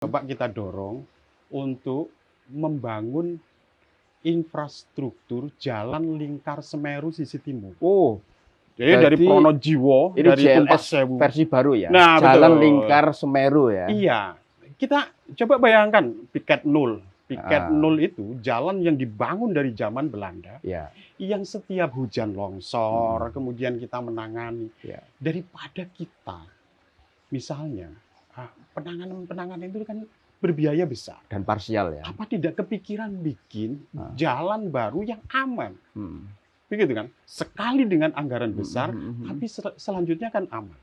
Coba kita dorong untuk membangun infrastruktur jalan lingkar Semeru sisi timur. Oh, Jadi dari berarti Pronojiwo, ini dari Tumpak JLS Sewu. versi baru ya? Nah, Jalan betul. Lingkar Semeru ya? Iya. Kita coba bayangkan piket nol. Piket Ah. nol itu jalan yang dibangun dari zaman Belanda, Ya, yang setiap hujan longsor, kemudian kita menangani. ya. Daripada kita, misalnya, penanganan itu kan berbiaya besar. Dan parsial ya? Apa tidak kepikiran bikin jalan baru yang aman? Begitu kan? Sekali dengan anggaran besar, tapi selanjutnya kan aman.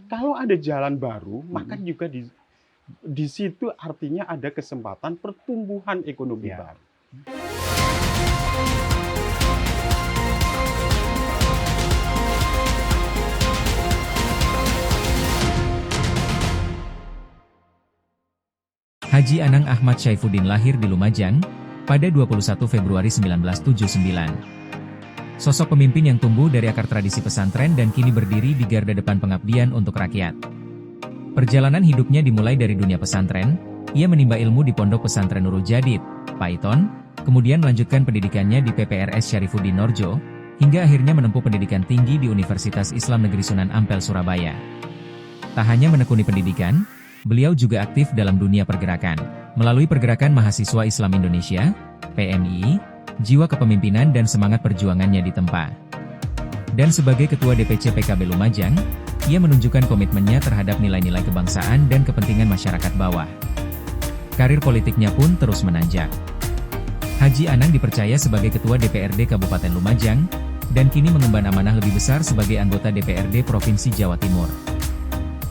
Kalau ada jalan baru, maka juga di situ artinya ada kesempatan pertumbuhan ekonomi baru. Haji Anang Ahmad Syaifuddin lahir di Lumajang pada 21 Februari 1979. Sosok pemimpin yang tumbuh dari akar tradisi pesantren dan kini berdiri di garda depan pengabdian untuk rakyat. Perjalanan hidupnya dimulai dari dunia pesantren. Ia menimba ilmu di Pondok Pesantren Nurul Jadid, Paiton, kemudian melanjutkan pendidikannya di PPRS Syarifuddin Norjo, hingga akhirnya menempuh pendidikan tinggi di Universitas Islam Negeri Sunan Ampel, Surabaya. Tak hanya menekuni pendidikan, beliau juga aktif dalam dunia pergerakan. Melalui Pergerakan Mahasiswa Islam Indonesia, PMII, jiwa kepemimpinan dan semangat perjuangannya ditempa. Dan sebagai Ketua DPC PKB Lumajang, ia menunjukkan komitmennya terhadap nilai-nilai kebangsaan dan kepentingan masyarakat bawah. Karir politiknya pun terus menanjak. Haji Anang dipercaya sebagai Ketua DPRD Kabupaten Lumajang, dan kini mengemban amanah lebih besar sebagai anggota DPRD Provinsi Jawa Timur.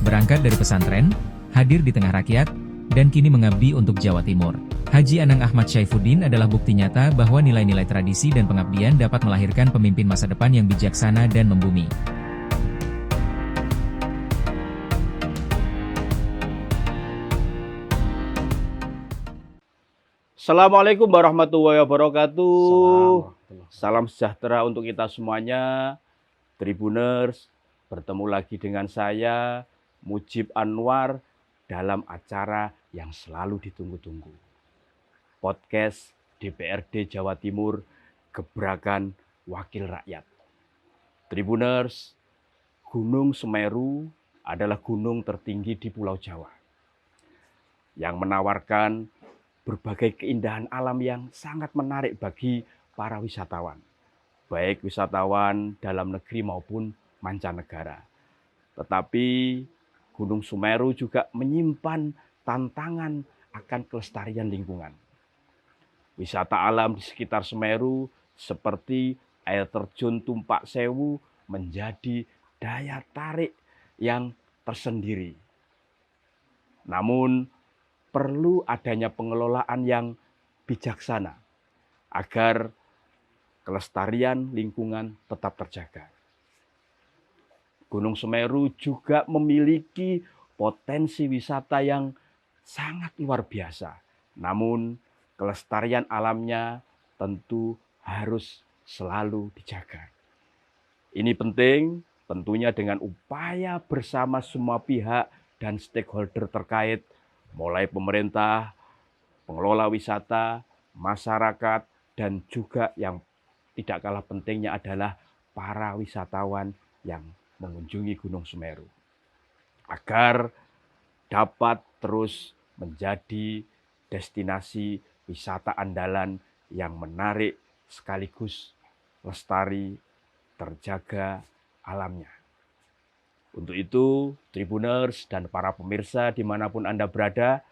Berangkat dari pesantren, hadir di tengah rakyat, dan kini mengabdi untuk Jawa Timur. Haji Anang Ahmad Syaifuddin adalah bukti nyata bahwa nilai-nilai tradisi dan pengabdian dapat melahirkan pemimpin masa depan yang bijaksana dan membumi. Assalamualaikum warahmatullahi wabarakatuh. Assalamualaikum. Salam sejahtera untuk kita semuanya. Tribuners, bertemu lagi dengan saya, Mujib Anwar, dalam acara yang selalu ditunggu-tunggu. Podcast DPRD Jawa Timur, Gebrakan Wakil Rakyat. Tribuners, Gunung Semeru adalah gunung tertinggi di Pulau Jawa, yang menawarkan berbagai keindahan alam yang sangat menarik bagi para wisatawan, baik wisatawan dalam negeri maupun mancanegara. Tetapi Gunung Semeru juga menyimpan tantangan akan kelestarian lingkungan. Wisata alam di sekitar Semeru seperti air terjun Tumpak Sewu menjadi daya tarik yang tersendiri. Namun perlu adanya pengelolaan yang bijaksana agar kelestarian lingkungan tetap terjaga. Gunung Semeru juga memiliki potensi wisata yang sangat luar biasa. Namun kelestarian alamnya tentu harus selalu dijaga. Ini penting tentunya dengan upaya bersama semua pihak dan stakeholder terkait, mulai pemerintah, pengelola wisata, masyarakat, dan juga yang tidak kalah pentingnya adalah para wisatawan yang mengunjungi Gunung Semeru, agar dapat terus menjadi destinasi wisata andalan yang menarik sekaligus lestari, terjaga alamnya. Untuk itu, Tribuners dan para pemirsa dimanapun Anda berada,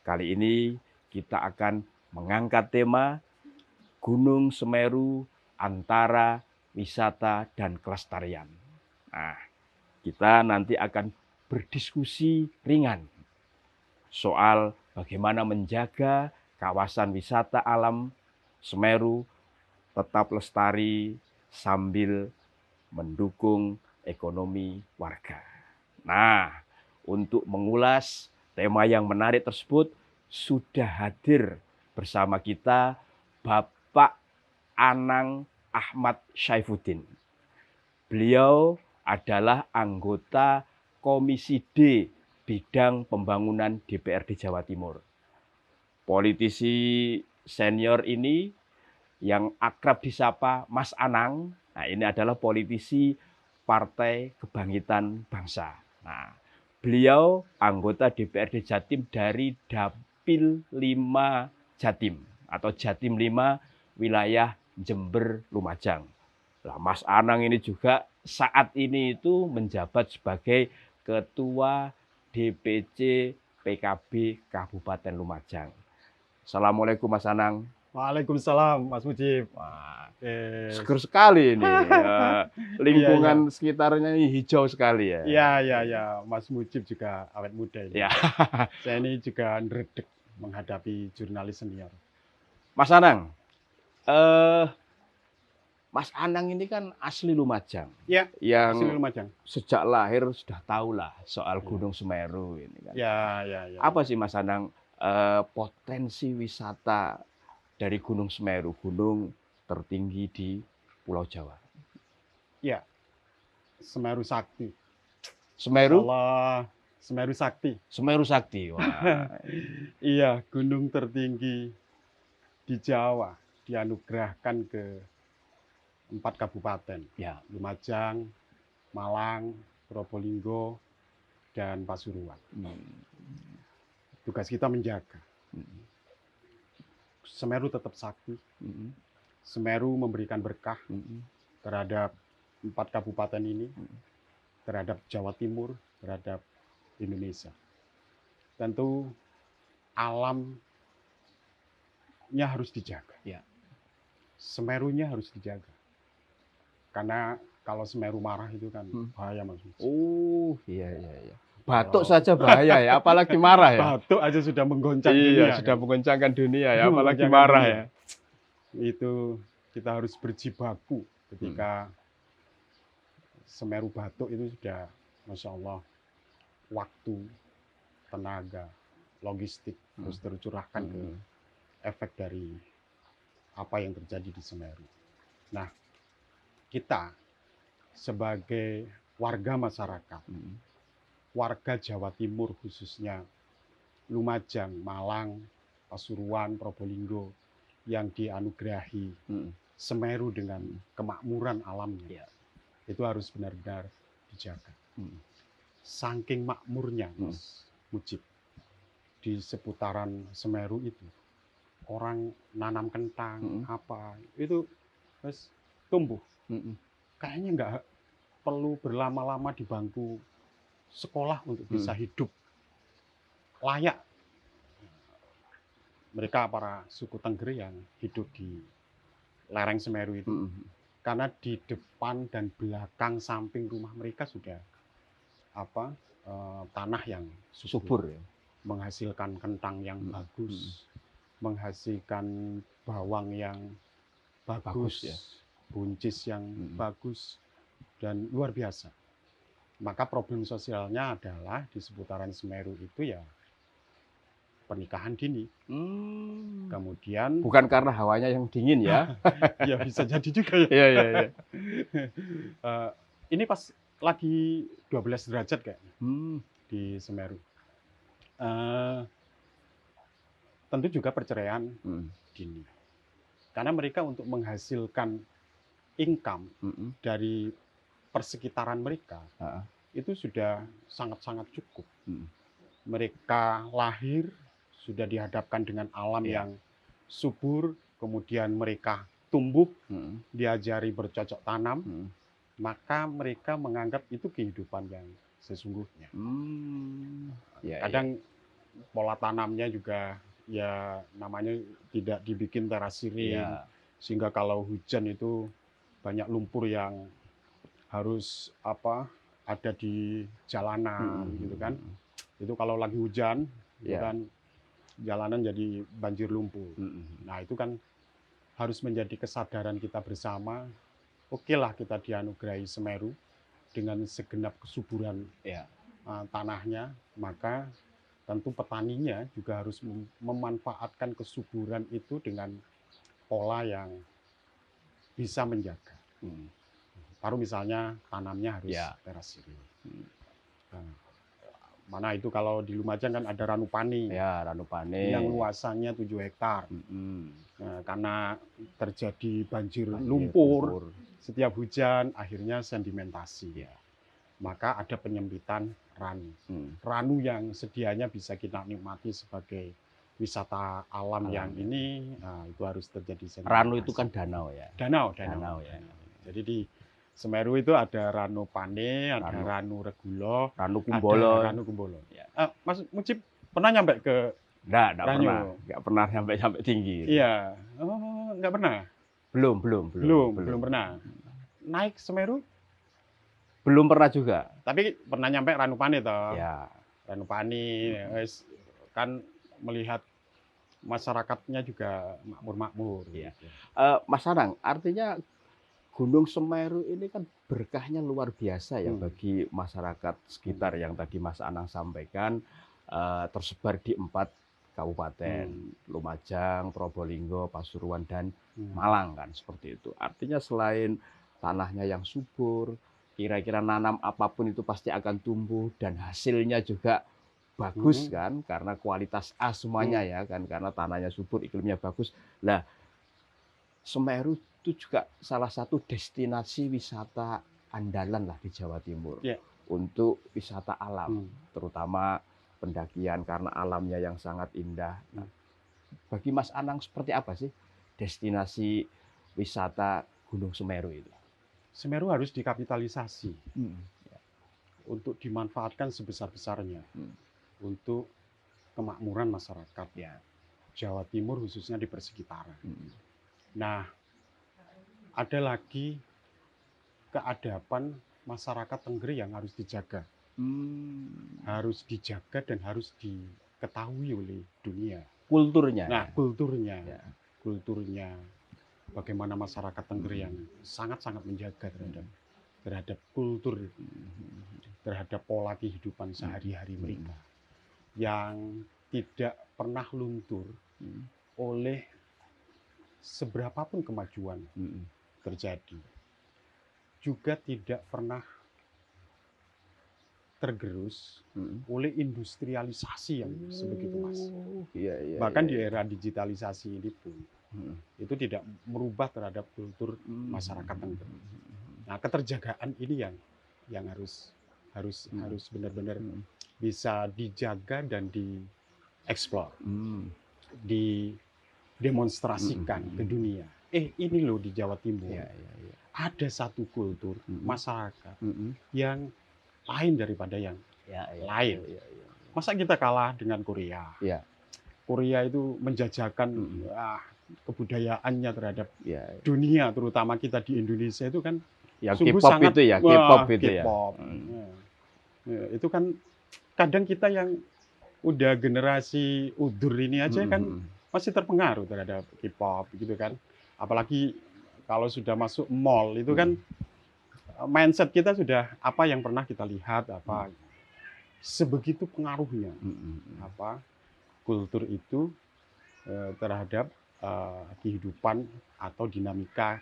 kali ini kita akan mengangkat tema Gunung Semeru antara wisata dan kelestarian. Nah, kita nanti akan berdiskusi ringan soal bagaimana menjaga kawasan wisata alam Semeru tetap lestari sambil mendukung ekonomi warga. Nah, untuk mengulas tema yang menarik tersebut, sudah hadir bersama kita Bapak Anang Ahmad Syaifuddin. Beliau adalah anggota Komisi D bidang pembangunan DPRD Jawa Timur. Politisi senior ini yang akrab disapa Mas Anang, nah ini adalah politisi Partai Kebangkitan Bangsa. Nah, beliau anggota DPRD Jatim dari Dapil 5 Jatim atau Jatim 5 wilayah Jember Lumajang. Nah, Mas Anang ini juga saat ini itu menjabat sebagai Ketua DPC PKB Kabupaten Lumajang. Assalamualaikum Mas Anang. Waalaikumsalam Mas Mujib. Wah, Eh, seger sekali ini. Lingkungan Iya. sekitarnya ini hijau sekali ya. Iya. Mas Mujib juga awet muda ini. Ya. Saya ini juga ngeredek menghadapi jurnalis senior. Mas Anang, Mas Anang ini kan asli Lumajang. Ya, Yang asli Lumajang. sejak lahir sudah tahu lah soal Gunung Semeru ini kan. Ya. Apa sih Mas Anang potensi wisata dari Gunung Semeru, gunung tertinggi di Pulau Jawa? Ya, Semeru Sakti. Semeru? Allah, Semeru Sakti. Semeru Sakti. Wah. Iya, gunung tertinggi di Jawa dianugerahkan ke 4 kabupaten. Ya. Lumajang, Malang, Probolinggo, dan Pasuruan. Tugas kita menjaga. Semeru tetap sakti. Semeru memberikan berkah terhadap 4 kabupaten ini, terhadap Jawa Timur, terhadap Indonesia. Tentu alamnya harus dijaga. Ya. Semerunya harus dijaga. Karena kalau Semeru marah itu kan bahaya Mas. Oh, iya. Batuk saja bahaya ya, apalagi marah ya. Batuk aja sudah menggoncang dunia. dunia. Sudah menggoncangkan dunia ya, apalagi marah ya. Itu kita harus berjibaku ketika Semeru batuk itu sudah, Masya Allah, waktu, tenaga, logistik harus tercurahkan ke efek dari apa yang terjadi di Semeru. Nah, kita sebagai warga masyarakat, warga Jawa Timur khususnya Lumajang, Malang, Pasuruan, Probolinggo yang dianugerahi Semeru dengan kemakmuran alamnya, itu harus benar-benar dijaga. Saking makmurnya, Mas Mujib, di seputaran Semeru itu, orang nanam kentang, apa itu Mas, tumbuh. Kayaknya nggak perlu berlama-lama di bangku sekolah untuk bisa hidup layak. Mereka para suku Tengger yang hidup di lereng Semeru itu, karena di depan dan belakang samping rumah mereka sudah tanah yang subur ya, menghasilkan kentang yang bagus, menghasilkan bawang yang bagus ya, buncis yang bagus dan luar biasa. Maka problem sosialnya adalah di seputaran Semeru itu ya pernikahan dini. Kemudian bukan karena hawanya yang dingin ya. Ya bisa jadi juga ya. Iya. Ini pas lagi 12 derajat kayaknya di Semeru. Tentu juga perceraian dini. Karena mereka untuk menghasilkan income dari persekitaran mereka itu sudah sangat-sangat cukup. Mereka lahir sudah dihadapkan dengan alam yang subur, kemudian mereka tumbuh, diajari bercocok tanam, maka mereka menganggap itu kehidupan yang sesungguhnya. Kadang pola tanamnya juga ya namanya tidak dibikin terasirin, sehingga kalau hujan itu banyak lumpur yang harus ada di jalanan gitu kan. Itu kalau lagi hujan itu kan jalanan jadi banjir lumpur. Nah, itu kan harus menjadi kesadaran kita bersama. Okelah kita dianugerahi Semeru dengan segenap kesuburan tanahnya, maka tentu petaninya juga harus memanfaatkan kesuburan itu dengan pola yang bisa menjaga. Baru misalnya tanamnya harus terasiri. Mana itu kalau di Lumajang kan ada Ranupane Ya, Ranupane. yang luasannya 7 hektar. Nah, karena terjadi banjir lumpur setiap hujan, akhirnya sedimentasi. Ya. Maka ada penyempitan ranu. Ranu yang sedianya bisa kita nikmati sebagai wisata alam yang ini, nah, itu harus terjadi sedimentasi. Ranu itu kan danau ya. Danau ya. Jadi di Semeru itu ada Ranupane, ada Ranu Regulo, Ranu Kumbolo. ada Ranu Kumbolo. Ya. Mas Mujib pernah nyampe ke Enggak pernah sampai tinggi. Iya. Oh, enggak pernah. Belum pernah. Naik Semeru? Belum pernah juga. Tapi pernah nyampe Ranupane toh. Ya. Ranupane kan melihat masyarakatnya juga makmur-makmur. Ya. Mas Anang, artinya Gunung Semeru ini kan berkahnya luar biasa ya bagi masyarakat sekitar yang tadi Mas Anang sampaikan, tersebar di 4 kabupaten, Lumajang, Probolinggo, Pasuruan, dan Malang kan seperti itu. Artinya selain tanahnya yang subur, kira-kira nanam apapun itu pasti akan tumbuh dan hasilnya juga bagus kan, karena kualitas A semuanya ya kan, karena tanahnya subur, iklimnya bagus. Lah, Semeru itu juga salah satu destinasi wisata andalan lah di Jawa Timur untuk wisata alam, terutama pendakian karena alamnya yang sangat indah. Nah, bagi Mas Anang seperti apa sih destinasi wisata Gunung Semeru itu? Semeru harus dikapitalisasi untuk dimanfaatkan sebesar-besarnya untuk kemakmuran masyarakat Jawa Timur khususnya di persekitaran. Nah, ada lagi keadaban masyarakat Tengger yang harus dijaga. Harus dijaga dan harus diketahui oleh dunia. Kulturnya. Nah, kulturnya. Bagaimana masyarakat Tengger yang sangat-sangat menjaga terhadap kultur, terhadap pola kehidupan sehari-hari mereka, yang tidak pernah luntur oleh seberapapun kemajuan terjadi, juga tidak pernah tergerus oleh industrialisasi yang sebegitu masif. Bahkan di era digitalisasi ini pun itu tidak merubah terhadap kultur masyarakat Tengger. Nah, keterjagaan ini yang harus benar-benar bisa dijaga dan dieksplor, didemonstrasikan ke dunia. Ini loh di Jawa Timur ada satu kultur masyarakat yang lain daripada yang lain. Masa kita kalah dengan Korea? Korea itu menjajakan kebudayaannya terhadap dunia, terutama kita di Indonesia itu kan K-pop itu ya, K-pop itu ya. Itu kan kadang kita yang udah generasi udur ini aja kan masih terpengaruh terhadap K-pop gitu kan. Apalagi kalau sudah masuk mall itu kan mindset kita sudah apa yang pernah kita lihat apa sebegitu pengaruhnya kultur itu terhadap kehidupan atau dinamika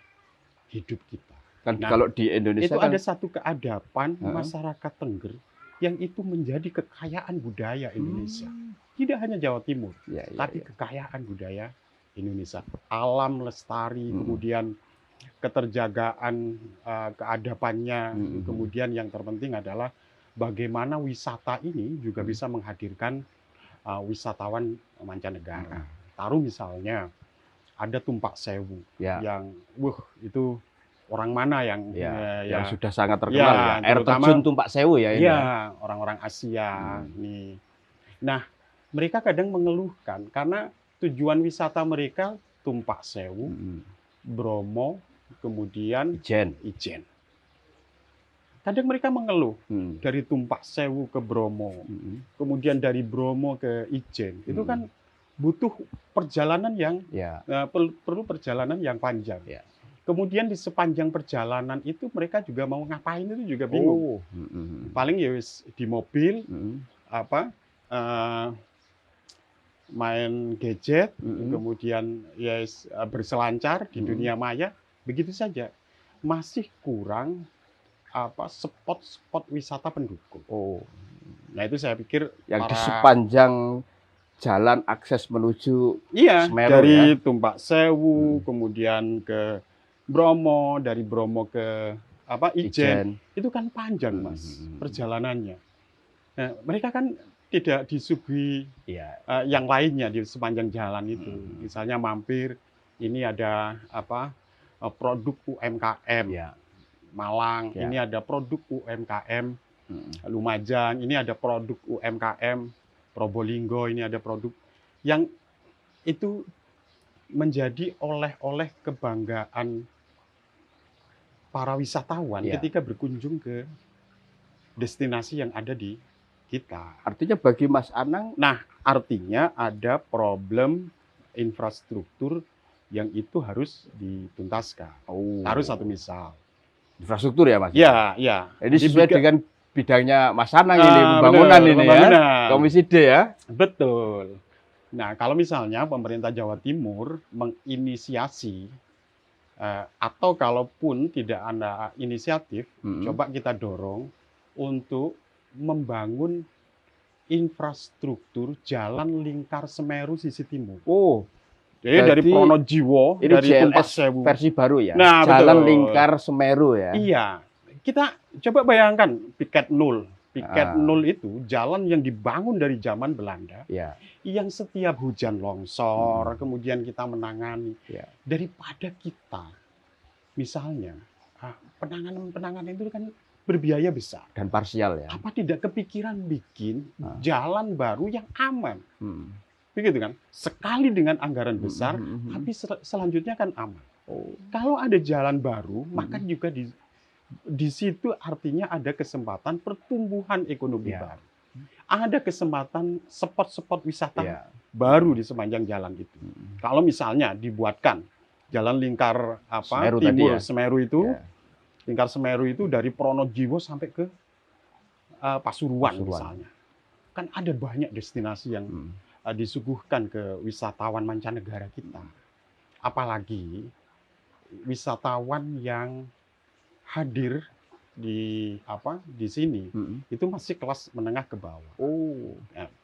hidup kita. Kan kalau di Indonesia itu kan ada satu keadaban masyarakat Tengger yang itu menjadi kekayaan budaya Indonesia. Tidak hanya Jawa Timur, tapi kekayaan budaya Indonesia. Alam lestari, kemudian keterjagaan keadabannya, kemudian yang terpenting adalah bagaimana wisata ini juga bisa menghadirkan wisatawan mancanegara. Taruh misalnya ada Tumpak Sewu yang itu orang mana yang sudah sangat terkenal ya, air terjun Tumpak Sewu ya ini. Iya, orang-orang Asia nih. Nah, mereka kadang mengeluhkan karena tujuan wisata mereka Tumpak Sewu, Bromo, kemudian Ijen. Kadang mereka mengeluh dari Tumpak Sewu ke Bromo, kemudian dari Bromo ke Ijen. Itu kan butuh perjalanan yang perlu perjalanan yang panjang. Kemudian di sepanjang perjalanan itu mereka juga mau ngapain itu juga bingung. Paling ya di mobil main gadget, kemudian berselancar di dunia maya, begitu saja. Masih kurang spot-spot wisata pendukung. Nah itu saya pikir yang di sepanjang jalan akses menuju Semeru dari ya? Tumpak Sewu, kemudian ke Bromo, dari Bromo ke Ijen, itu kan panjang Mas perjalanannya. Nah, mereka kan tidak disuguhi yang lainnya di sepanjang jalan itu. Misalnya mampir, ini ada produk UMKM Malang, ini ada produk UMKM Lumajang, ini ada produk UMKM Probolinggo, ini ada produk yang itu menjadi oleh-oleh kebanggaan para wisatawan ketika berkunjung ke destinasi yang ada di kita. Artinya bagi Mas Anang, artinya ada problem infrastruktur yang itu harus dituntaskan. Harus satu misal. Infrastruktur ya Mas? Ya. Ini sesuai dengan bidangnya Mas Anang ini, pembangunan ini ya, Komisi D ya? Betul. Nah, kalau misalnya pemerintah Jawa Timur menginisiasi, atau kalaupun tidak ada inisiatif, coba kita dorong untuk membangun infrastruktur jalan lingkar Semeru sisi timur. Jadi dari Pronojiwo, dari Tumpak Sewu. Versi baru ya? Nah, jalan betul. lingkar Semeru ya? Iya. Kita coba bayangkan piket nol. Piket nol itu jalan yang dibangun dari zaman Belanda, yang setiap hujan longsor, kemudian kita menangani. Daripada kita, misalnya, penanganan itu kan berbiaya besar. Dan parsial ya? Apa tidak kepikiran bikin jalan baru yang aman? Begitu kan? Sekali dengan anggaran besar, tapi selanjutnya kan aman. Kalau ada jalan baru, maka juga di situ artinya ada kesempatan pertumbuhan ekonomi baru. Ada kesempatan spot-spot wisata baru di sepanjang jalan itu. Kalau misalnya dibuatkan jalan lingkar Semeru timur tadi ya? Semeru itu, lingkar Semeru itu dari Pronojiwo sampai ke Pasuruan misalnya. Kan ada banyak destinasi yang disuguhkan ke wisatawan mancanegara kita. Apalagi wisatawan yang hadir di sini itu masih kelas menengah ke bawah.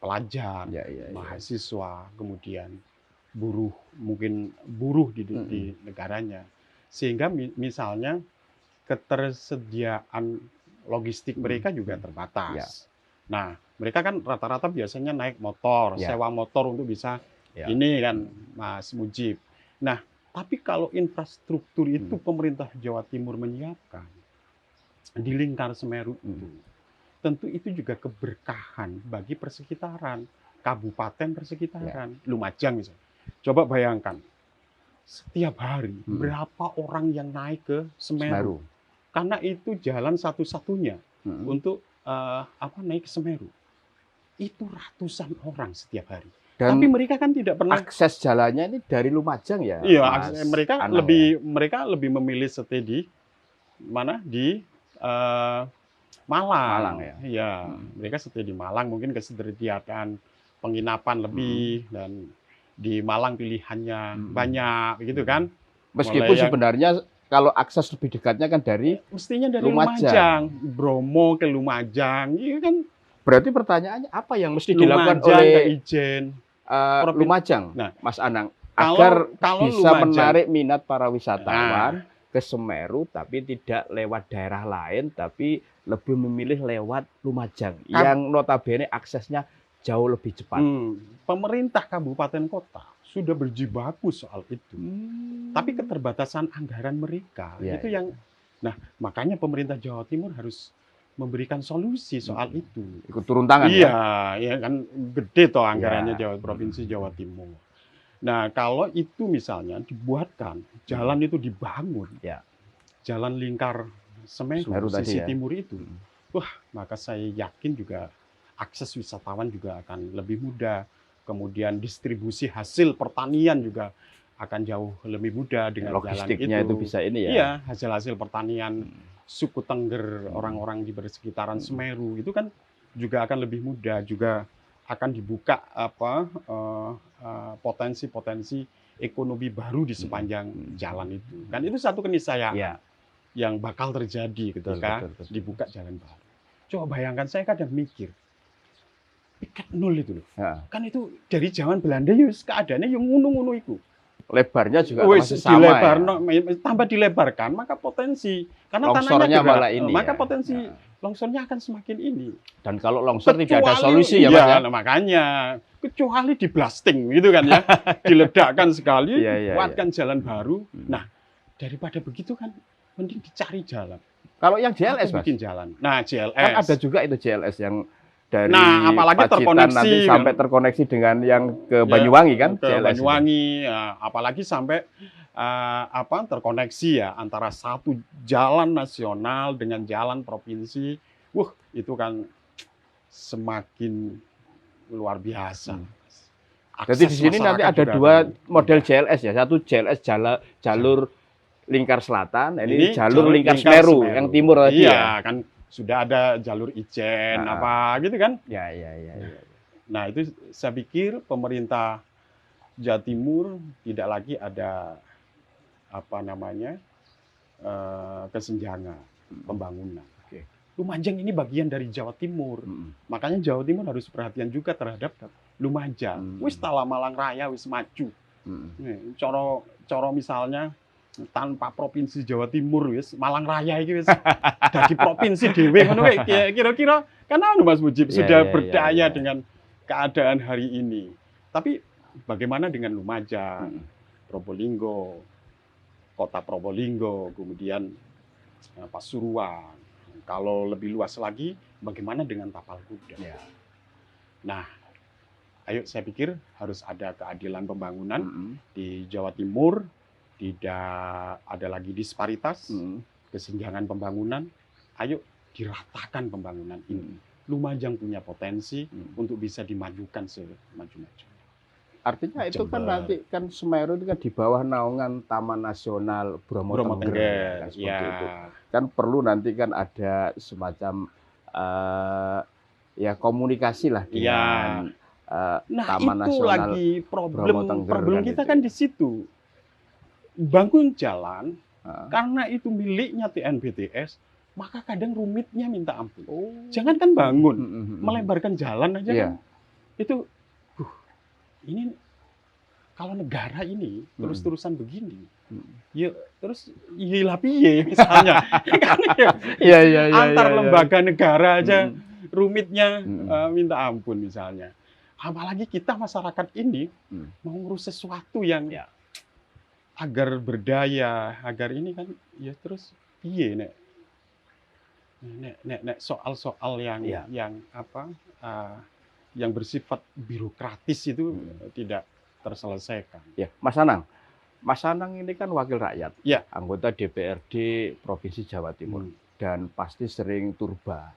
Pelajar, mahasiswa, kemudian buruh, mungkin buruh di negaranya. Sehingga misalnya ketersediaan logistik mereka juga terbatas. Nah, mereka kan rata-rata biasanya naik motor, sewa motor untuk bisa ini kan, Mas Mujib. Nah, tapi kalau infrastruktur itu pemerintah Jawa Timur menyiapkan di lingkar Semeru itu, tentu itu juga keberkahan bagi persekitaran, kabupaten persekitaran, Lumajang misalnya. Coba bayangkan, setiap hari berapa orang yang naik ke Semeru. Karena itu jalan satu-satunya untuk naik ke Semeru. Itu ratusan orang setiap hari. Dan tapi mereka kan tidak pernah akses jalannya ini dari Lumajang ya? Iya, mereka lebih memilih stay di mana? Di Malang ya. Iya, mereka stay di Malang, mungkin kesediaan penginapan lebih dan di Malang pilihannya banyak begitu kan? Meskipun sebenarnya kalau akses lebih dekatnya kan dari mestinya dari Lumajang, Bromo ke Lumajang, iya kan? Berarti pertanyaannya apa yang mesti dilakukan oleh Ijen Lumajang, Mas Anang, agar kalau bisa Lumajang menarik minat para wisatawan ke Semeru, tapi tidak lewat daerah lain, tapi lebih memilih lewat Lumajang, yang notabene aksesnya jauh lebih cepat. Pemerintah kabupaten kota sudah berjibaku soal itu, tapi keterbatasan anggaran mereka itu yang, makanya pemerintah Jawa Timur harus memberikan solusi soal itu. Ikut turun tangan. Iya kan gede toh anggarannya Provinsi Jawa Timur. Nah, kalau itu misalnya dibuatkan, jalan itu dibangun, jalan lingkar Semeru sisi timur itu, maka saya yakin juga akses wisatawan juga akan lebih mudah. Kemudian distribusi hasil pertanian juga akan jauh lebih mudah dengan jalan itu. Logistiknya itu bisa ini ya? Iya, hasil-hasil pertanian suku Tengger, orang-orang di sekitaran Semeru itu kan juga akan lebih mudah, juga akan dibuka potensi-potensi ekonomi baru di sepanjang jalan itu. Kan itu satu keniscayaan yang bakal terjadi ketika dibuka jalan baru. Coba bayangkan, saya kadang mikir, piket nol itu loh. Ya. Kan itu dari zaman Belanda ya keadaannya yang ngono-ngono itu. Lebarnya juga Wis masih sama tambah dilebarkan, maka potensi karena longsornya tanahnya gerak, malah ini maka ya. potensi longsornya akan semakin ini. Dan kalau longsor tidak ada solusi ya, Mas ya. Nah, makanya kecuali di blasting gitu kan ya, diledakkan sekali, buatkan jalan baru. Nah, daripada begitu kan mending dicari jalan. Kalau yang JLS, Mas, bikin jalan. Nah, JLS kan ada juga itu JLS yang dari apalagi Pacitan terkoneksi nanti sampai terkoneksi dengan yang ke Banyuwangi kan, ke JLS Banyuwangi, apalagi sampai terkoneksi ya antara satu jalan nasional dengan jalan provinsi. Itu kan semakin luar biasa. Jadi di sini nanti ada dua model JLS ya, satu JLS jalur lingkar selatan, ini jalur lingkar Semeru yang timur tadi ya. Kan sudah ada jalur Ijen apa gitu kan? Ya. Nah, itu saya pikir pemerintah Jawa Timur tidak lagi ada kesenjangan pembangunan. Lumajang ini bagian dari Jawa Timur. Makanya Jawa Timur harus perhatian juga terhadap Lumajang. Wis tala Malang Raya wis maju. Coro misalnya tanpa provinsi Jawa Timur wis Malang Raya iki wis dadi provinsi dhewe ngono kira-kira kan Mas Mujib sudah berdaya dengan keadaan hari ini. Tapi bagaimana dengan Lumajang, Probolinggo, Kota Probolinggo, kemudian Pasuruan. Kalau lebih luas lagi, bagaimana dengan Tapal Kuda? Nah, ayo saya pikir harus ada keadilan pembangunan di Jawa Timur, tidak ada lagi disparitas, kesenjangan pembangunan. Ayo diratakan pembangunan ini. Lumajang punya potensi untuk bisa dimajukan semaju-maju. Artinya itu kan nanti kan Semeru itu kan di bawah naungan Taman Nasional Bromo Tengger. Kan, seperti itu. Kan perlu nanti kan ada semacam komunikasi lah dengan Taman itu Nasional lagi Bromo Tengger. Problem kita kan di situ. Bangun jalan karena itu miliknya TNBTS, maka kadang rumitnya minta ampun. Jangan kan bangun, melebarkan jalan aja kan. Itu ini kalau negara ini terus-terusan begini, ya terus piye misalnya. Antar lembaga negara aja rumitnya minta ampun misalnya. Apalagi kita masyarakat ini mau ngurus sesuatu yang agar berdaya, agar ini kan ya terus piye nek soal-soal yang yang bersifat birokratis itu tidak terselesaikan. Ya, Mas Anang ini kan wakil rakyat, anggota DPRD Provinsi Jawa Timur, dan pasti sering turba,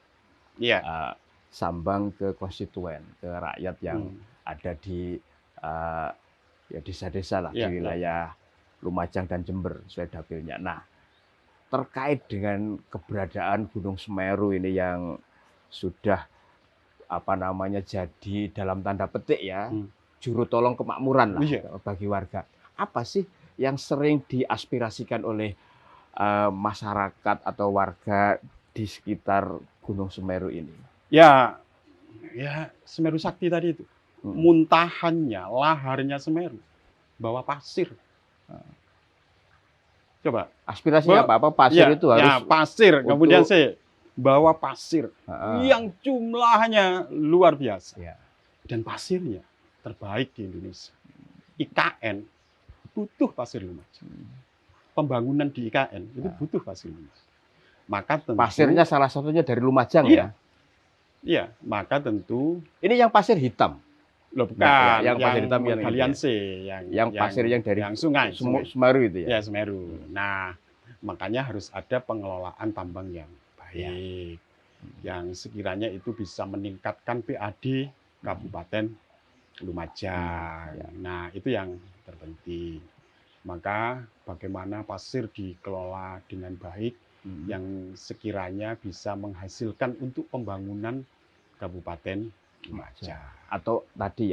sambang ke konstituen, ke rakyat yang ada di desa-desa lah di wilayah Lumajang dan Jember, sesuai dapilnya. Nah, terkait dengan keberadaan Gunung Semeru ini yang sudah jadi dalam tanda petik juru tolong kemakmuran lah bagi warga. Apa sih yang sering diaspirasikan oleh masyarakat atau warga di sekitar Gunung Semeru ini? Ya Semeru Sakti tadi itu. Muntahannya, laharnya Semeru, bawa pasir. Coba. Aspirasinya apa? Pasir itu harus pasir. Kemudian bawa pasir yang jumlahnya luar biasa. Dan pasirnya terbaik di Indonesia. IKN butuh pasir Lumajang. Pembangunan di IKN itu butuh pasir Lumajang. Maka tentu, pasirnya salah satunya dari Lumajang ya? Iya, maka tentu ini yang pasir hitam. Loh, bukan, yang pasir hitam yang yang pasir yang dari sungai Semeru itu ya. Ya, Semeru. Nah, makanya harus ada pengelolaan tambang yang baik. Yang sekiranya itu bisa meningkatkan PAD Kabupaten Lumajang. Nah, itu yang terpenting. Maka bagaimana pasir dikelola dengan baik yang sekiranya bisa menghasilkan untuk pembangunan Kabupaten Lumajang. Atau tadi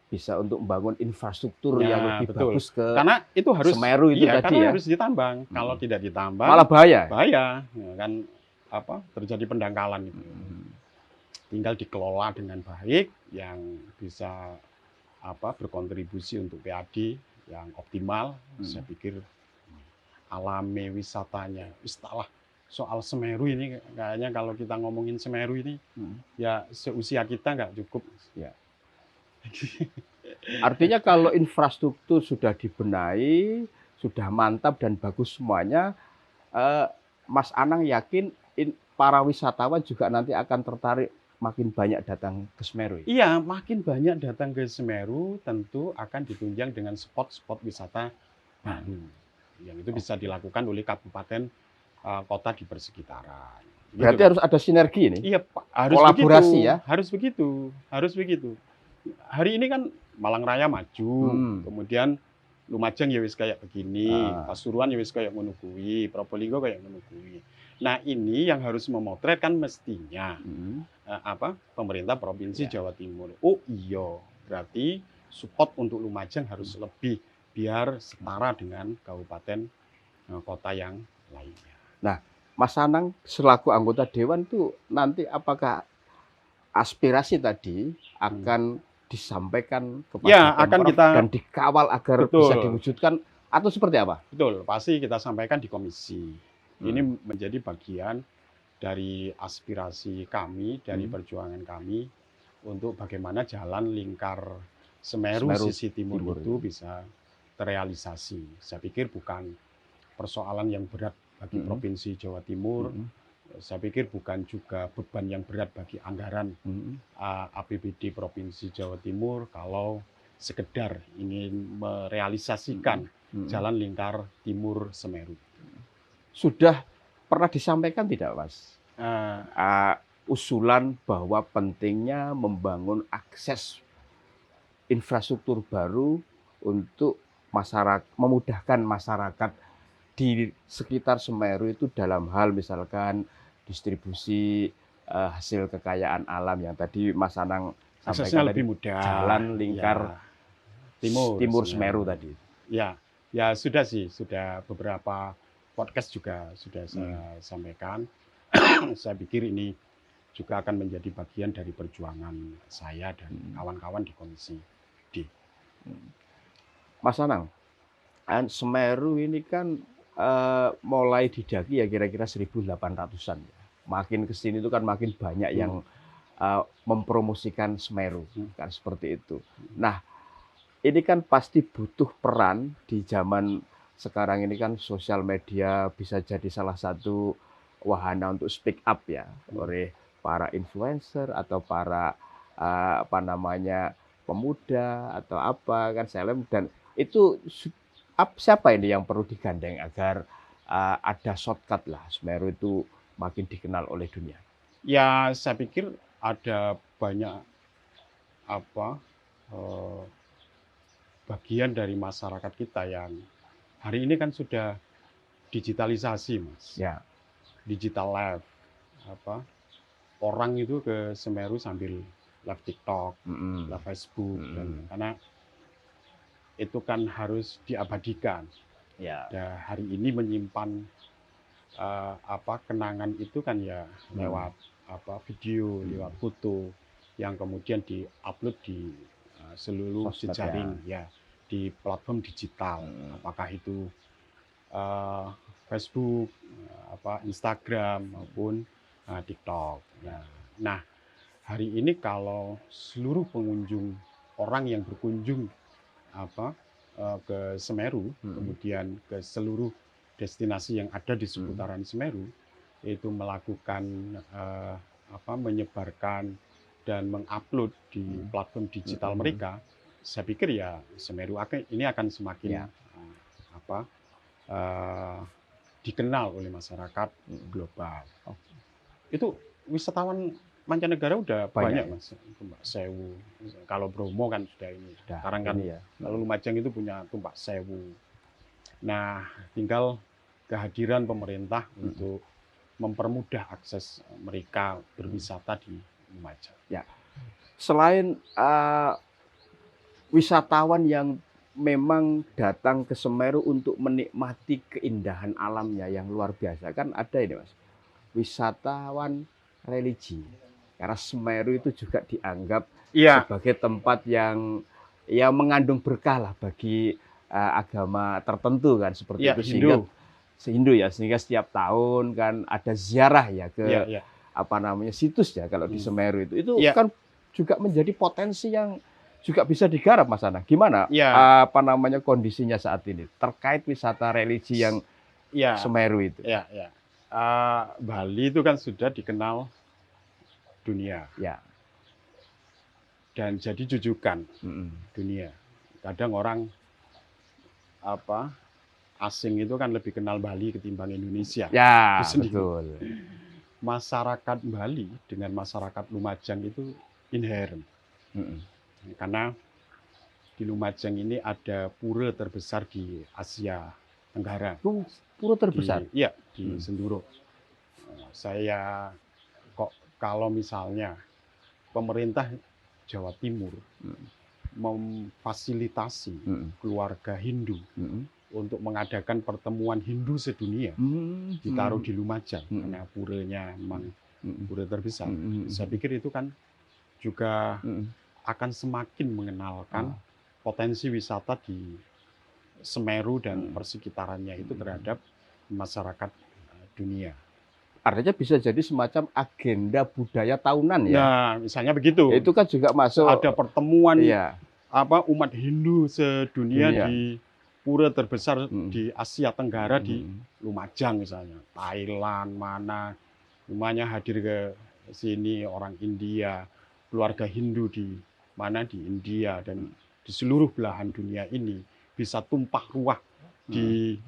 bisa untuk membangun infrastruktur yang lebih bagus ke karena itu harus Semeru itu tadi karena harus ditambang. Kalau tidak ditambang malah bahaya. Bahaya, kan terjadi pendangkalan itu. tinggal dikelola dengan baik, yang bisa berkontribusi untuk PAD yang optimal. Saya pikir alami wisatanya, istilah soal Semeru ini kayaknya kalau kita ngomongin Semeru ini ya seusia kita nggak cukup. Ya. Artinya kalau infrastruktur sudah dibenahi, sudah mantap dan bagus semuanya, Mas Anang yakin para wisatawan juga nanti akan tertarik makin banyak datang ke Semeru? Iya, makin banyak datang ke Semeru, tentu akan ditunjang dengan spot-spot wisata baru. Yang itu bisa dilakukan oleh kabupaten, kota di persekitaran. Berarti Gitu. harus ada sinergi ini? Iya, Pak. Harus Kolaborasi begitu. ya? Harus begitu. Harus begitu. Hari ini kan Malang Raya maju, kemudian Lumajang ya wis kayak begini, Pasuruan ya wis kayak ngono kuwi, Probolinggo kayak ngono kuwi. Nah, ini yang harus memotret kan mestinya pemerintah Provinsi Jawa Timur. Oh iya, berarti support untuk Lumajang harus lebih biar setara dengan kabupaten kota yang lainnya. Nah, Mas Anang selaku anggota dewan tuh nanti apakah aspirasi tadi akan disampaikan kepada Ya, akan kita dan dikawal agar bisa diwujudkan atau seperti apa? Betul, pasti kita sampaikan di komisi. Ini menjadi bagian dari aspirasi kami, dari perjuangan kami untuk bagaimana jalan lingkar Semeru sisi timur itu bisa terrealisasi. Saya pikir bukan persoalan yang berat bagi Provinsi Jawa Timur. Saya pikir bukan juga beban yang berat bagi anggaran APBD Provinsi Jawa Timur kalau sekedar ingin merealisasikan jalan lingkar timur Semeru. Sudah pernah disampaikan tidak, Mas? Usulan bahwa pentingnya membangun akses infrastruktur baru untuk masyarakat, memudahkan masyarakat di sekitar Semeru itu dalam hal misalkan distribusi hasil kekayaan alam yang tadi Mas Anang sampaikan, lebih mudah, jalan lingkar timur Semeru tadi. Ya, ya sudah sih, sudah beberapa podcast juga sudah saya sampaikan. Saya pikir ini juga akan menjadi bagian dari perjuangan saya dan kawan-kawan di Komisi D. Mas Anang, Semeru ini kan mulai didaki ya kira-kira 1800-an. Makin ke sini itu kan makin banyak yang mempromosikan Semeru, kan seperti itu. Nah, ini kan pasti butuh peran di zaman sekarang ini kan sosial media bisa jadi salah satu wahana untuk speak up ya oleh para influencer atau para pemuda atau apa kan seleb, dan itu siapa ini yang perlu digandeng agar ada shortcut lah Semeru itu makin dikenal oleh dunia? Ya, saya pikir ada banyak bagian dari masyarakat kita yang hari ini kan sudah digitalisasi, Mas. Ya. Digital live. Orang itu ke Semeru sambil live TikTok, live Facebook, dan karena itu kan harus diabadikan. Ya. Dan hari ini menyimpan kenangan itu kan ya lewat video, lewat foto yang kemudian diupload di seluruh jejaring ya di platform digital, apakah itu Facebook, Instagram maupun TikTok. Nah, hari ini kalau seluruh pengunjung, orang yang berkunjung ke Semeru, kemudian ke seluruh destinasi yang ada di seputaran Semeru, itu melakukan menyebarkan dan mengupload di platform digital mereka, saya pikir ya Semeru ini akan semakin dikenal oleh masyarakat global. Itu wisatawan mancanegara udah banyak, Mas. Tumpak Sewu. Kalau Bromo kan sudah ini. Sekarang kan ya. Kalau Lumajang itu punya Tumpak Sewu. Nah, tinggal kehadiran pemerintah untuk mempermudah akses mereka berwisata di Lumajang. Ya. Selain wisatawan yang memang datang ke Semeru untuk menikmati keindahan alamnya yang luar biasa, kan ada ini, Mas, wisatawan religi. Karena Semeru itu juga dianggap Iya, sebagai tempat yang ya mengandung berkah lah bagi agama tertentu kan seperti iya itu, Hindu. sehingga setiap tahun kan ada ziarah ya ke Iya, iya. apa namanya situs ya kalau di Semeru itu Iya. kan juga menjadi potensi yang juga bisa digarap Mas Anang. Gimana Iya. apa namanya kondisinya saat ini terkait wisata religi yang Iya. Semeru itu? Iya, iya. Bali itu kan sudah dikenal dunia Ya. dan jadi jujukan Mm-mm. dunia. Kadang orang asing itu kan lebih kenal Bali ketimbang Indonesia. Ya, Itu sendiri. betul. Masyarakat Bali dengan masyarakat Lumajang itu inherent. Mm-mm. Karena di Lumajang ini ada pura terbesar di Asia Tenggara. Itu pura terbesar. Iya, di Senduro. Saya kalau misalnya pemerintah Jawa Timur memfasilitasi keluarga Hindu untuk mengadakan pertemuan Hindu sedunia, ditaruh di Lumajang karena puranya memang pura terbesar. Saya pikir itu kan juga akan semakin mengenalkan potensi wisata di Semeru dan persekitarannya itu terhadap masyarakat dunia. Artinya bisa jadi semacam agenda budaya tahunan ya. Nah, misalnya begitu. Itu kan juga masuk ada pertemuan iya. umat Hindu sedunia Dunia. di pura terbesar di Asia Tenggara di Lumajang misalnya. Thailand mana semuanya hadir ke sini, orang India, keluarga Hindu di mana di India dan di seluruh belahan dunia ini bisa tumpah ruah di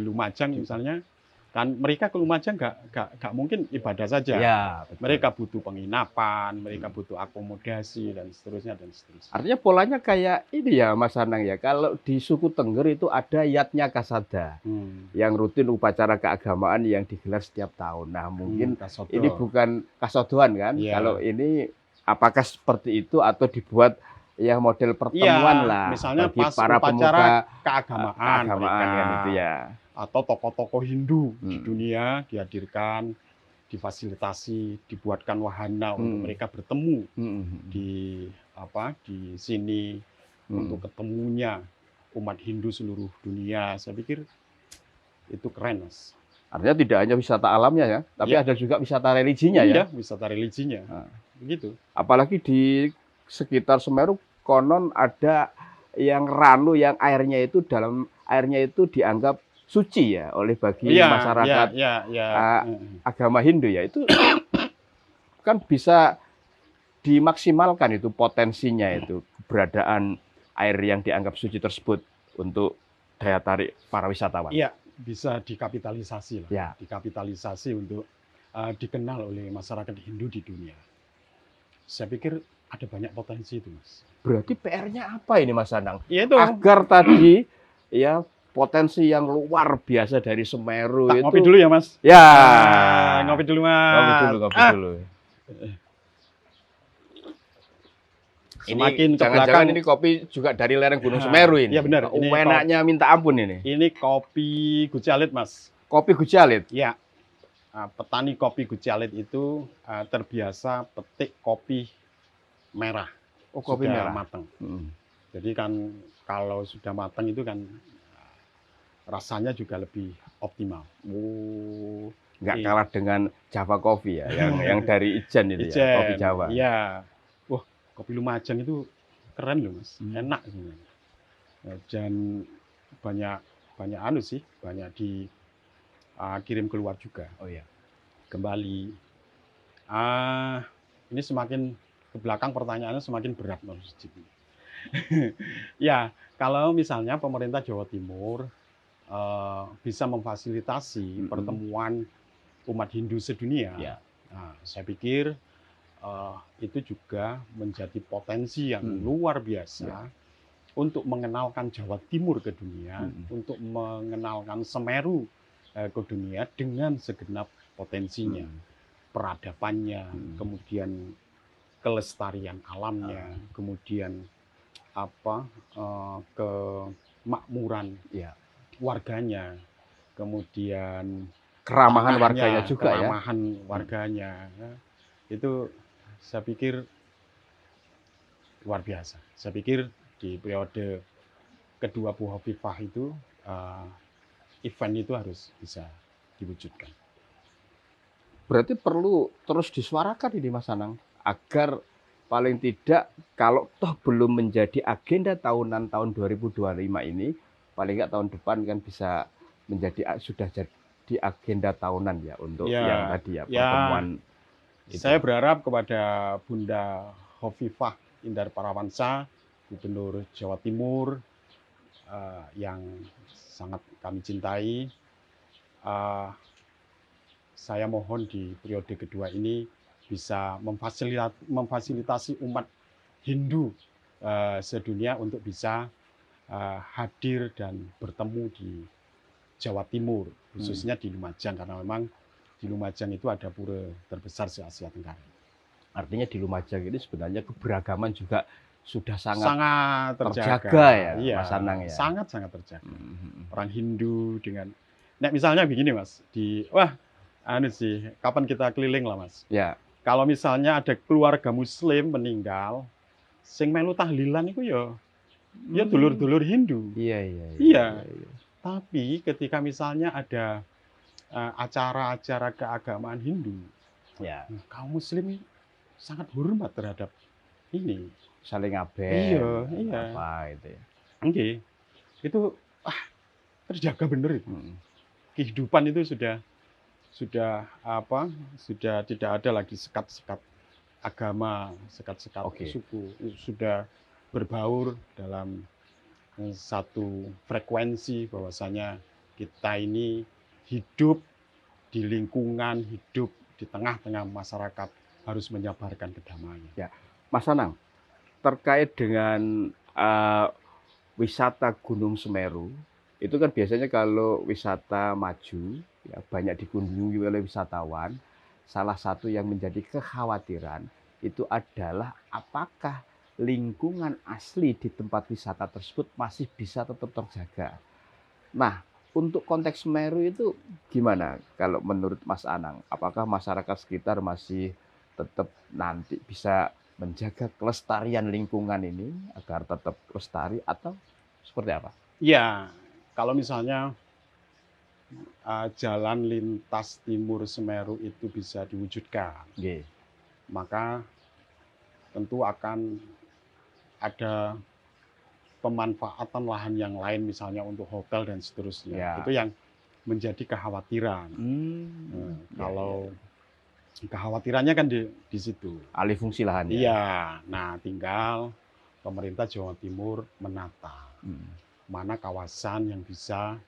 Lumajang misalnya. Kan mereka ke Lumajang nggak mungkin ibadah saja. Ya, betul. Mereka butuh penginapan, mereka butuh akomodasi dan seterusnya dan seterusnya. Artinya polanya kayak ini ya Mas Anang ya. Kalau di suku Tengger itu ada Yatnya Kasada yang rutin upacara keagamaan yang digelar setiap tahun. Nah mungkin ini bukan kasodoan kan? Yeah. Kalau ini apakah seperti itu atau dibuat ya model pertemuan lah misalnya bagi pas para upacara pemuka keagamaan kan itu ya. Atau tokoh-tokoh Hindu di dunia dihadirkan, difasilitasi, dibuatkan wahana untuk mereka bertemu di sini untuk ketemunya umat Hindu seluruh dunia. Saya pikir itu keren, Mas. Artinya tidak hanya wisata alamnya ya, tapi ada juga wisata religinya ya. Wisata religinya. Begitu. Apalagi di sekitar Semeru konon ada yang ranu yang airnya itu dianggap suci ya oleh bagi masyarakat agama Hindu ya. Itu kan bisa dimaksimalkan itu potensinya itu keberadaan air yang dianggap suci tersebut untuk daya tarik para wisatawan. Iya, bisa dikapitalisasi lah. Ya. Dikapitalisasi untuk dikenal oleh masyarakat Hindu di dunia. Saya pikir ada banyak potensi itu, Mas. Berarti PR-nya apa ini, Mas Anang? Ya itu. Agar tadi ya potensi yang luar biasa dari Semeru itu. Ngopi dulu ya, Mas. Ya. Ngopi dulu, Mas. Ngopi dulu. Semakin ini jangan-jangan ini kopi juga dari lereng Gunung Semeru ini. Iya benar. Enaknya minta ampun ini. Ini kopi Gucalit, Mas. Kopi Gucalit? Iya. Petani kopi Gucalit itu terbiasa petik kopi merah. Oh, kopi merah matang. Jadi kan kalau sudah matang itu kan rasanya juga lebih optimal. Nggak kalah dengan Java Coffee ya, yang dari Ijen itu ya, kopi Jawa. Iya. Wah, kopi Lumajang itu keren loh, Mas. Enak sebenarnya. Dan banyak banyak dikirim keluar juga. Oh iya. Kembali. Ini semakin ke belakang pertanyaannya semakin berat, Mas. Ya, kalau misalnya pemerintah Jawa Timur bisa memfasilitasi pertemuan umat Hindu sedunia, saya pikir itu juga menjadi potensi yang luar biasa untuk mengenalkan Jawa Timur ke dunia, untuk mengenalkan Semeru ke dunia dengan segenap potensinya, peradabannya, kemudian kelestarian alamnya, kemudian kemakmuran warganya, kemudian keramahan warganya juga keramahan warganya. itu saya pikir luar biasa. Saya pikir di periode kedua Bu Hovifah itu event itu harus bisa diwujudkan. Berarti perlu terus disuarakan ini Mas Anang agar paling tidak kalau toh belum menjadi agenda tahunan tahun 2025 ini, paling nggak tahun depan kan bisa menjadi sudah jadi agenda tahunan ya untuk yang tadi ya pertemuan. Saya berharap kepada Bunda Hovifah Indar Parawansa, Gubernur Jawa Timur yang sangat kami cintai. Saya mohon di periode kedua ini bisa memfasilitasi umat Hindu sedunia untuk bisa hadir dan bertemu di Jawa Timur, khususnya di Lumajang, karena memang di Lumajang itu ada pura terbesar se Asia Tenggara. Artinya di Lumajang ini sebenarnya keberagaman juga sudah sangat terjaga ya, iya, Mas Anang ya. Sangat terjaga. Orang Hindu dengan, nah misalnya begini Mas, kapan kita keliling lah Mas. Ya. Kalau misalnya ada keluarga Muslim meninggal, sing melu tahlilan itu ya dulur-dulur Hindu. Iya. Tapi ketika misalnya ada acara-acara keagamaan Hindu, ya, kaum Muslim sangat hormat terhadap ini. Saling ngaben. Iya. Apa itu ya. Oke. Itu terjaga bener itu. Kehidupan itu sudah tidak ada lagi sekat-sekat agama, sekat-sekat suku, sudah berbaur dalam satu frekuensi bahwasanya kita ini hidup di lingkungan, hidup di tengah-tengah masyarakat, harus menyebarkan kedamaian. Ya, Mas Anang, terkait dengan wisata Gunung Semeru, itu kan biasanya kalau wisata maju, ya banyak dikunjungi oleh wisatawan. Salah satu yang menjadi kekhawatiran itu adalah apakah lingkungan asli di tempat wisata tersebut masih bisa tetap terjaga. Nah, untuk konteks Semeru itu gimana kalau menurut Mas Anang? Apakah masyarakat sekitar masih tetap nanti bisa menjaga kelestarian lingkungan ini agar tetap lestari atau seperti apa? Ya, kalau misalnya jalan lintas timur Semeru itu bisa diwujudkan, maka tentu akan ada pemanfaatan lahan yang lain, misalnya untuk hotel dan seterusnya. Ya. Itu yang menjadi kekhawatiran. Kalau kekhawatirannya kan di situ. Alih fungsi lahan. Iya. Nah, tinggal pemerintah Jawa Timur menata mana kawasan yang bisa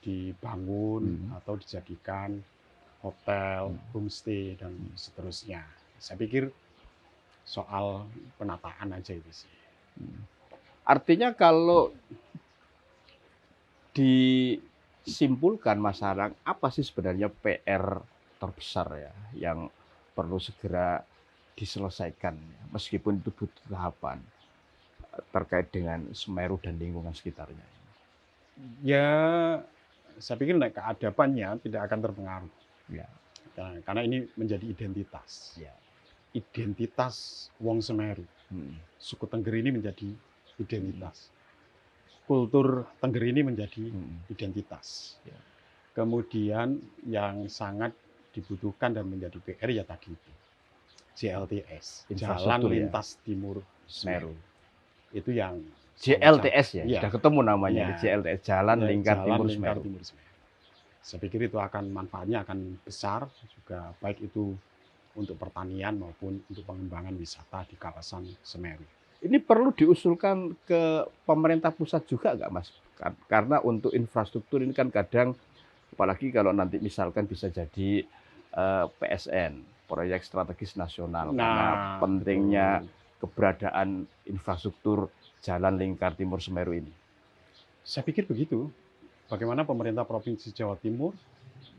dibangun atau dijadikan hotel, homestay dan seterusnya. Saya pikir soal penataan aja itu sih. Artinya kalau disimpulkan Mas Anang, apa sih sebenarnya PR terbesar ya yang perlu segera diselesaikan meskipun itu butuh tahapan terkait dengan Semeru dan lingkungan sekitarnya? Ya, saya pikir keadabannya tidak akan terpengaruh. Ya. Karena ini menjadi identitas. Ya. Identitas Wong Semeru. Suku Tengger ini menjadi identitas. Kultur Tengger ini menjadi identitas. Ya. Kemudian yang sangat dibutuhkan dan menjadi PR ya tadi itu. JLTS, Jalan Lintas Timur Semeru. Itu yang JLTS ya, sudah ketemu namanya, JLTS, Jalan Lingkar Timur Semeru. Saya pikir itu manfaatnya akan besar juga, baik itu untuk pertanian maupun untuk pengembangan wisata di kawasan Semeru. Ini perlu diusulkan ke pemerintah pusat juga nggak Mas? Karena untuk infrastruktur ini kan kadang, apalagi kalau nanti misalkan bisa jadi PSN, proyek strategis nasional, karena pentingnya keberadaan infrastruktur Jalan Lingkar Timur Semeru ini. Saya pikir begitu. Bagaimana pemerintah Provinsi Jawa Timur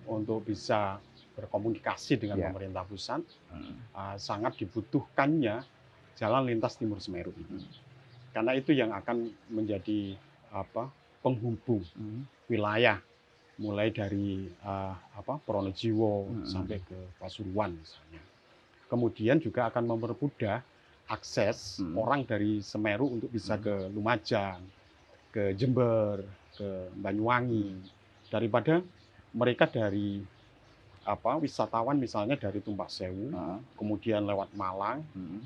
untuk bisa berkomunikasi dengan pemerintah pusat, sangat dibutuhkannya Jalan Lintas Timur Semeru ini. Karena itu yang akan menjadi penghubung wilayah mulai dari Pronojiwo sampai ke Pasuruan misalnya. Kemudian juga akan mempermudah akses orang dari Semeru untuk bisa ke Lumajang, ke Jember, ke Banyuwangi, daripada mereka dari wisatawan misalnya dari Tumpak Sewu, kemudian lewat Malang,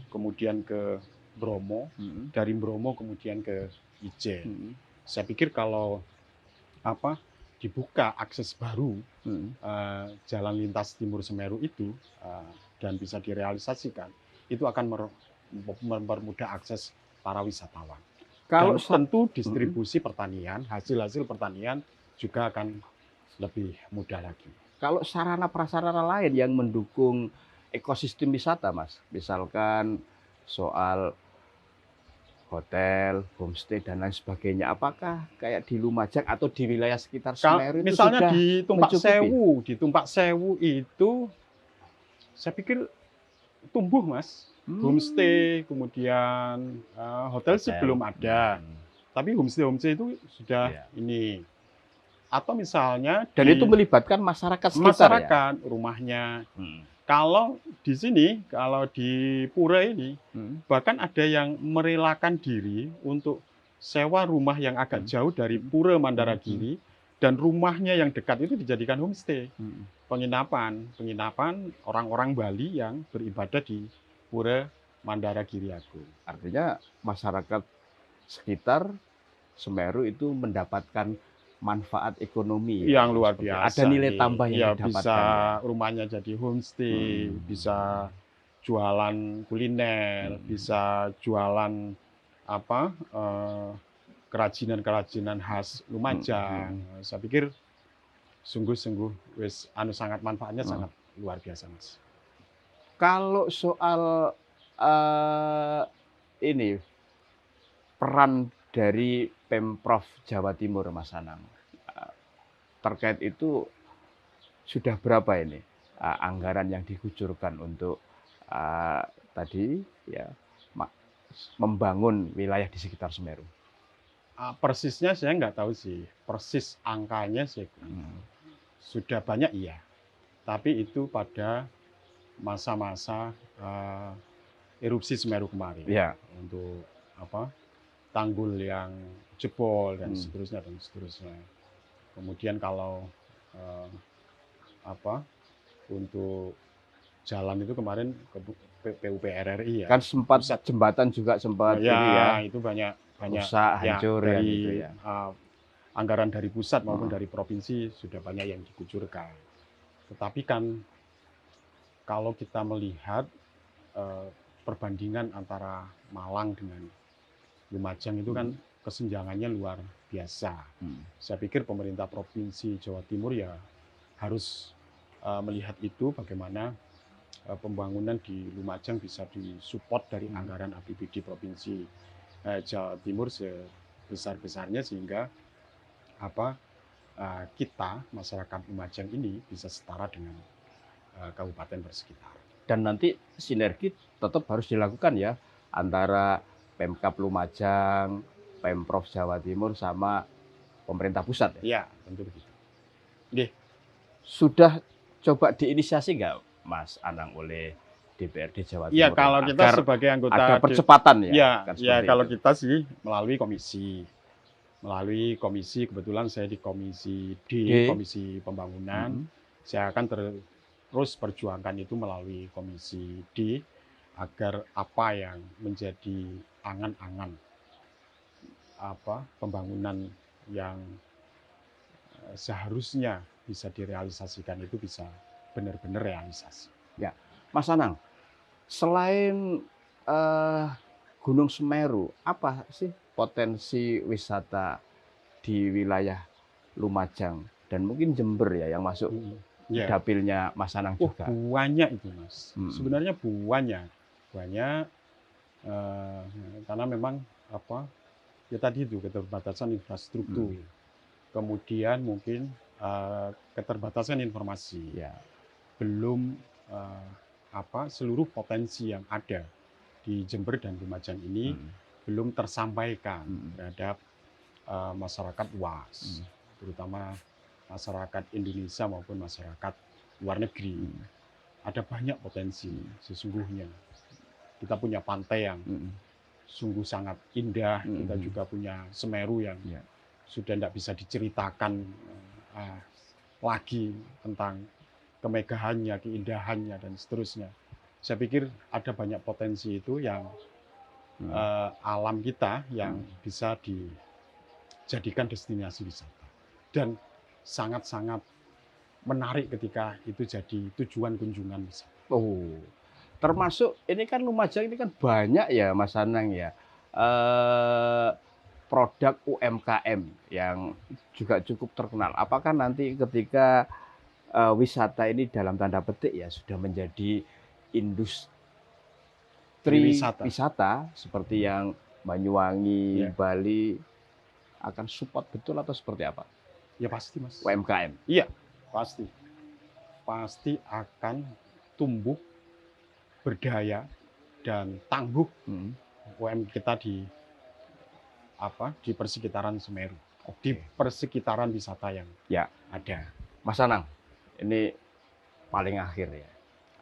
kemudian ke Bromo, dari Bromo kemudian ke Ijen. Saya pikir kalau dibuka akses baru jalan lintas Timur Semeru itu dan bisa direalisasikan, itu akan mempermudah akses para wisatawan. Dan tentu distribusi pertanian, hasil-hasil pertanian juga akan lebih mudah lagi. Kalau sarana prasarana lain yang mendukung ekosistem wisata, Mas, misalkan soal hotel, homestay dan lain sebagainya, apakah kayak di Lumajang atau di wilayah sekitar Semeru itu misalnya sudah di mencukupi? Tumpak Sewu itu saya pikir tumbuh, Mas. Homestay, kemudian hotel sih belum ada. Tapi homestay itu sudah ini. Atau misalnya dan itu melibatkan masyarakat sekitar ya? Rumahnya. Kalau di sini, kalau di Pura ini, bahkan ada yang merelakan diri untuk sewa rumah yang agak jauh dari Pura Mandaragiri, dan rumahnya yang dekat itu dijadikan homestay. Penginapan orang-orang Bali yang beribadah di Pura Mandaragiri Agung. Artinya masyarakat sekitar Semeru itu mendapatkan manfaat ekonomi yang luar biasa. Ada nilai tambah yang didapatkan. Bisa rumahnya jadi homestay, bisa jualan kuliner, bisa jualan kerajinan-kerajinan khas Lumajang. Saya pikir sungguh-sungguh sangat manfaatnya sangat luar biasa, Mas. Kalau soal ini peran dari Pemprov Jawa Timur, Mas Anang, terkait itu sudah berapa ini anggaran yang dikucurkan untuk tadi ya membangun wilayah di sekitar Semeru? Persisnya saya nggak tahu sih, persis angkanya sih sudah banyak iya, tapi itu pada masa-masa erupsi Semeru kemarin ya. Untuk tanggul yang jebol dan seterusnya dan seterusnya. Kemudian kalau untuk jalan itu kemarin ke PUPR RI ya. Kan sempat jembatan juga sempat ya, ini ya. Itu banyak rusak, hancur ya, dari gitu ya. Anggaran dari pusat maupun dari provinsi sudah banyak yang dikucurkan. Tetapi kan kalau kita melihat perbandingan antara Malang dengan Lumajang itu kan kesenjangannya luar biasa. Saya pikir pemerintah Provinsi Jawa Timur ya harus melihat itu, bagaimana pembangunan di Lumajang bisa disupport dari anggaran APBD Provinsi Jawa Timur sebesar-besarnya, sehingga kita masyarakat Lumajang ini bisa setara dengan kabupaten bersekitar. Dan nanti sinergi tetap harus dilakukan ya antara Pemkab Lumajang, Pemprov Jawa Timur sama pemerintah pusat ya? Iya, tentu begitu. Sudah coba diinisiasi nggak, Mas Anang, oleh DPRD Jawa Timur? Iya, kalau kita sebagai anggota ada percepatan ya? Iya, kalau kita sih melalui komisi, kebetulan saya di komisi D, komisi pembangunan. Saya akan terus perjuangkan itu melalui komisi D, agar apa yang menjadi angan-angan pembangunan yang seharusnya bisa direalisasikan itu bisa benar-benar realisasi. Ya, Mas Anang, selain Gunung Semeru, apa sih potensi wisata di wilayah Lumajang dan mungkin Jember ya yang masuk dapilnya Mas Anang juga? Banyak itu, Mas. Sebenarnya banyak, karena memang ya tadi itu keterbatasan infrastruktur, kemudian mungkin keterbatasan informasi, belum seluruh potensi yang ada di Jember dan Lumajang ini belum tersampaikan terhadap masyarakat luas, terutama masyarakat Indonesia maupun masyarakat luar negeri. Ada banyak potensi sesungguhnya. Kita punya pantai yang sungguh sangat indah, kita juga punya Semeru yang sudah tidak bisa diceritakan lagi tentang kemegahannya, keindahannya, dan seterusnya. Saya pikir ada banyak potensi itu yang alam kita yang bisa dijadikan destinasi wisata. Dan sangat-sangat menarik ketika itu jadi tujuan kunjungan wisata. Oh, termasuk ini kan Lumajang ini kan banyak ya Mas Anang ya, produk UMKM yang juga cukup terkenal. Apakah nanti ketika wisata ini dalam tanda petik ya sudah menjadi industri wisata seperti yang Banyuwangi, Bali akan support betul atau seperti apa? Ya pasti Mas. UMKM? Iya, pasti. Pasti akan tumbuh, berdaya, dan tangguh UMKM kita di persekitaran Semeru. Di persekitaran wisata yang ada. Mas Anang, ini paling akhir ya.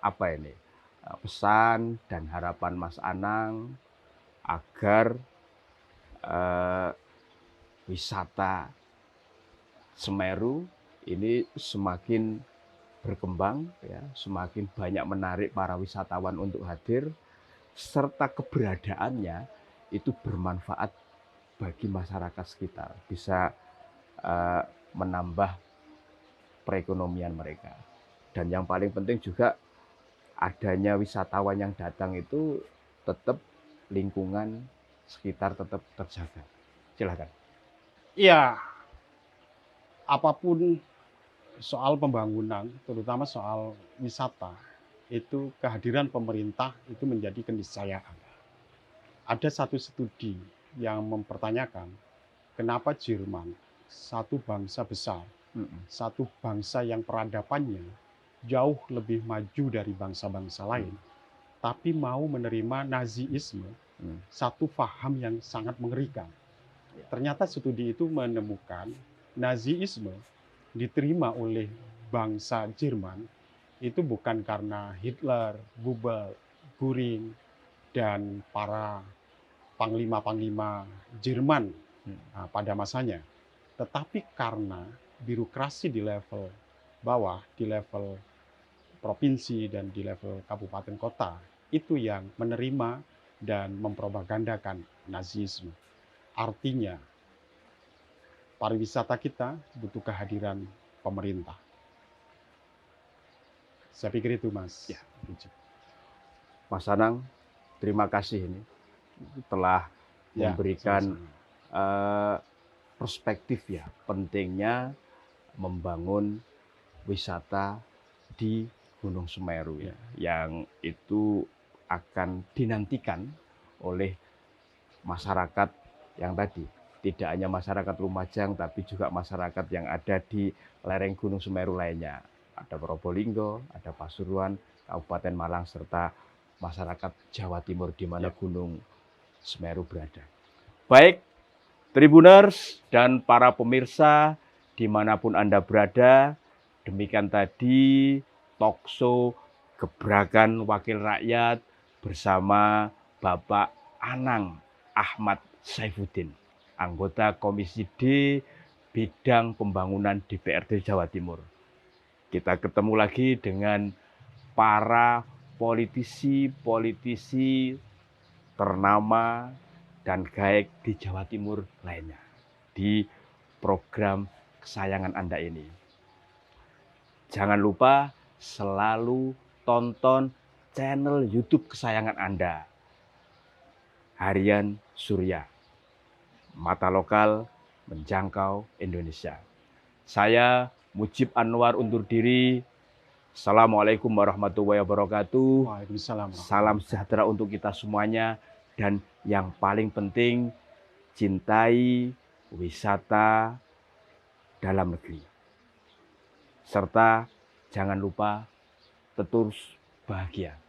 Apa ini? Pesan dan harapan Mas Anang agar wisata Semeru ini semakin berkembang, ya, semakin banyak menarik para wisatawan untuk hadir, serta keberadaannya itu bermanfaat bagi masyarakat sekitar, bisa menambah perekonomian mereka. Dan yang paling penting juga adanya wisatawan yang datang itu tetap lingkungan sekitar tetap terjaga. Silakan. Iya, apapun soal pembangunan, terutama soal wisata, itu kehadiran pemerintah itu menjadi keniscayaan. Ada satu studi yang mempertanyakan kenapa Jerman, satu bangsa besar, satu bangsa yang peradabannya jauh lebih maju dari bangsa-bangsa lain, tapi mau menerima Naziisme, satu paham yang sangat mengerikan. Ternyata studi itu menemukan Naziisme diterima oleh bangsa Jerman itu bukan karena Hitler, Goebbels, Göring, dan para panglima-panglima Jerman pada masanya, tetapi karena birokrasi di level bawah, di level provinsi dan di level kabupaten kota, itu yang menerima dan mempropagandakan Nazisme. Artinya, pariwisata kita butuh kehadiran pemerintah. Saya pikir itu, Mas. Ya. Mas Anang, terima kasih ini telah memberikan perspektif ya pentingnya membangun wisata di Gunung Semeru ya, yang itu akan dinantikan oleh masyarakat yang tadi, tidak hanya masyarakat Lumajang tapi juga masyarakat yang ada di lereng Gunung Semeru lainnya. Ada Probolinggo, ada Pasuruan, Kabupaten Malang, serta masyarakat Jawa Timur di mana Gunung Semeru berada. Baik, Tribuners dan para pemirsa dimanapun Anda berada, demikian tadi talkshow Gebrakan Wakil Rakyat bersama Bapak Anang Ahmad Saifuddin, anggota Komisi D Bidang Pembangunan DPRD Jawa Timur. Kita ketemu lagi dengan para politisi ternama dan gaek di Jawa Timur lainnya di program kesayangan Anda ini. Jangan lupa selalu tonton channel YouTube kesayangan Anda, Harian Surya, mata lokal menjangkau Indonesia. Saya Mujib Anwar undur diri. Assalamualaikum warahmatullahi wabarakatuh. Waalaikumsalam. Salam sejahtera untuk kita semuanya. Dan yang paling penting, cintai wisata dalam negeri. Serta jangan lupa terus bahagia.